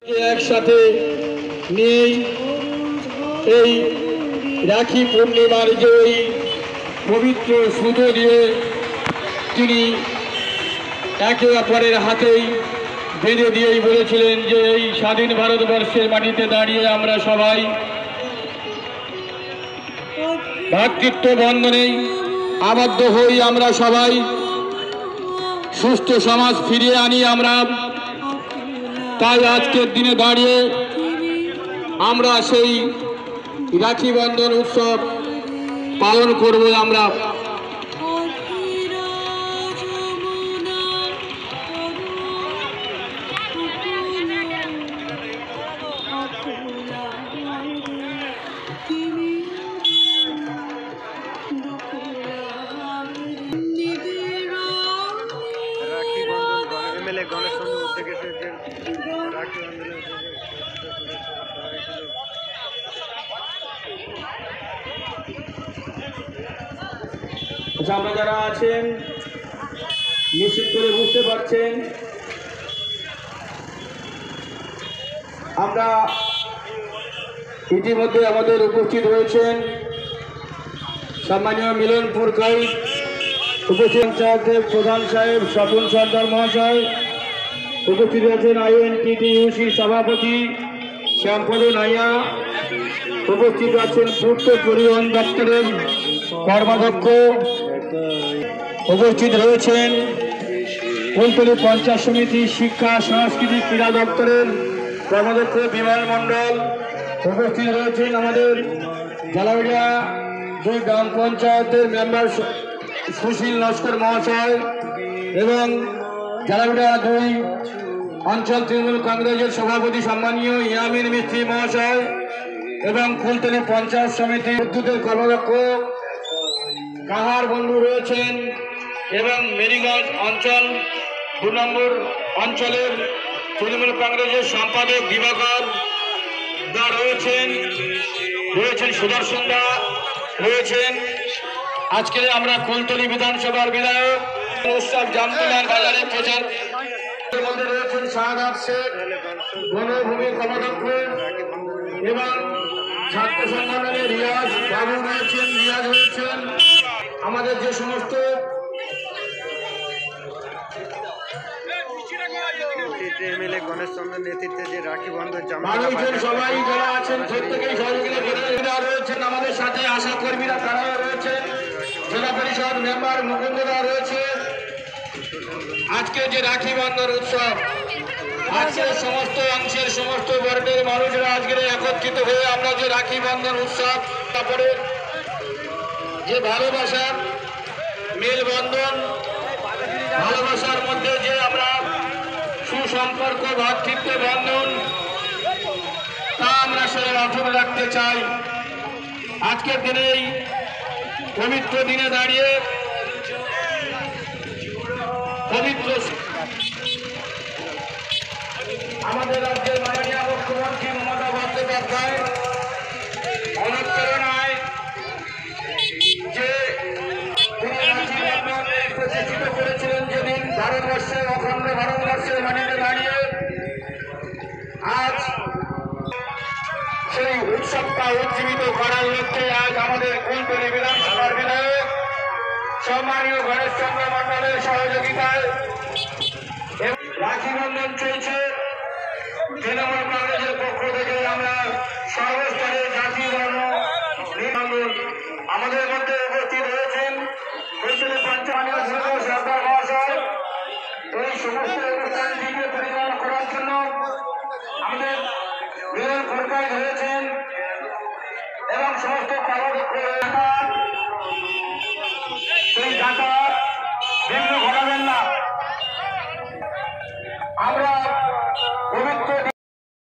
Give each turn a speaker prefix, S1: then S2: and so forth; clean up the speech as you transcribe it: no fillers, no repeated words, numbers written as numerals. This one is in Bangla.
S1: একসাথে নিয়েই এই রাখি পূর্ণিমার যে ওই পবিত্র সুতো দিয়ে তিনি একে অপরের হাতেই বেঁধে দিয়েই বলেছিলেন যে এই স্বাধীন ভারতবর্ষের মাটিতে দাঁড়িয়ে আমরা সবাই ভ্রাতৃত্ব বন্ধনেই আবদ্ধ হই, আমরা সবাই সুস্থ সমাজ ফিরিয়ে আনি আমরা। তাই আজকের দিনে দাঁড়িয়ে আমরা সেই রাখি বন্ধন উৎসব পালন করব। আমরা আমরা যারা আছেন নিশ্চিত করে বুঝতে পারছেন আমরা ইতিমধ্যে আমাদের উপস্থিত হয়েছেন সম্মানীয় মিলনপুর কাই উপস্থিত পঞ্চায়েতের প্রধান সাহেব স্বপন সর্দার মহাশয়, উপস্থিত আছেন INTTUC সভাপতি শ্যামপদ নাইয়া, উপস্থিত আছেন পূর্ত পরিবহন দপ্তরের কর্মাধ্যক্ষ, উপস্থিত রয়েছেন কুলতলি পঞ্চায়েত সমিতি শিক্ষা সংস্কৃতি ক্রীড়া দপ্তরের কর্মাধ্যক্ষ বিমল মণ্ডল, উপস্থিত রয়েছেন আমাদের জালাউড়িয়া 2 গ্রাম পঞ্চায়েতের মেম্বার সুশীল নস্কর মহাশয় এবং জালাউড়িয়া 2 অঞ্চল তৃণমূল কংগ্রেসের সভাপতি সম্মানীয় ইয়ামিন মিস্ত্রি মহাশয় এবং কুলতলি পঞ্চায়েত সমিতি বিদ্যুতের কর্মাধ্যক্ষ কাহার বন্ধু রয়েছেন এবং মেরিগঞ্জ অঞ্চল 2 নম্বর অঞ্চলের তৃণমূল কংগ্রেসের সম্পাদক দিবাকর দা রয়েছেন সুদর্শন দা রয়েছেন। আজকে আমরা কুলতলি বিধানসভার বিধায়ক উৎসব জামতলার বাজারে প্রচার মধ্যে রয়েছেন শাহাদাত শেখ বনভূমি কর্মাধ্যক্ষ এবং ছাত্র সংগঠনের রিয়াজ বাবু রয়েছেন আমাদের যে সমস্ত
S2: MLA গণেশ চন্দ্র নেতৃত্বে যে রাখি বন্ধন
S1: সবাই যারা আছেন প্রত্যেকেই সহযোগিতা রয়েছেন আমাদের সাথে, আশা কর্মীরা তারাও রয়েছেন, জেলা পরিষদ মেম্বার মুকুন্দরা রয়েছে। আজকে যে রাখি বন্ধন উৎসব, আজকের সমস্ত অংশের সমস্ত বর্গের মানুষরা আজকে একত্রিত হয়ে আমরা যে রাখি বন্ধন উৎসব তারপরে যে ভালোবাসা মেলবন্ধন, ভালোবাসার মধ্যে যে আমরা সুসম্পর্ক ভ্রাতৃত্ব বন্ধন তা আমরা সেই অটুট রাখতে চাই। আজকের দিনেই পবিত্র দিনে দাঁড়িয়ে পবিত্র আমাদের রাজ্যের মাননীয় মুখ্যমন্ত্রী মমতা বন্দ্যোপাধ্যায় অনুপ্রেরণায় যে প্রতিষ্ঠিত করেছিলেন যেদিন ভারতবর্ষের অখণ্ড ভারতবর্ষের মাটিতে দাঁড়িয়ে আজ সেই উৎসবটা উজ্জীবিত করার লক্ষ্যে আজ আমাদের কুলতলি বিধানসভার বিধায়ক সম্মানীয় গণেশ চন্দ্র মণ্ডলের সহযোগিতায় রাখি বন্ধন চলছে। তৃণমূল কংগ্রেসের পক্ষ থেকে আমরা সর্বস্তরে জাতি বর্ণ আমাদের মধ্যে উপস্থিত হয়েছেন কুলতলি পঞ্চায়েত সরকার মহাশয়। এই সমস্ত অনুষ্ঠানটিকে পরিচালনা করার জন্য আমাদের বিরোধী সরকার রয়েছেন এবং সমস্ত কর্মদক্ষ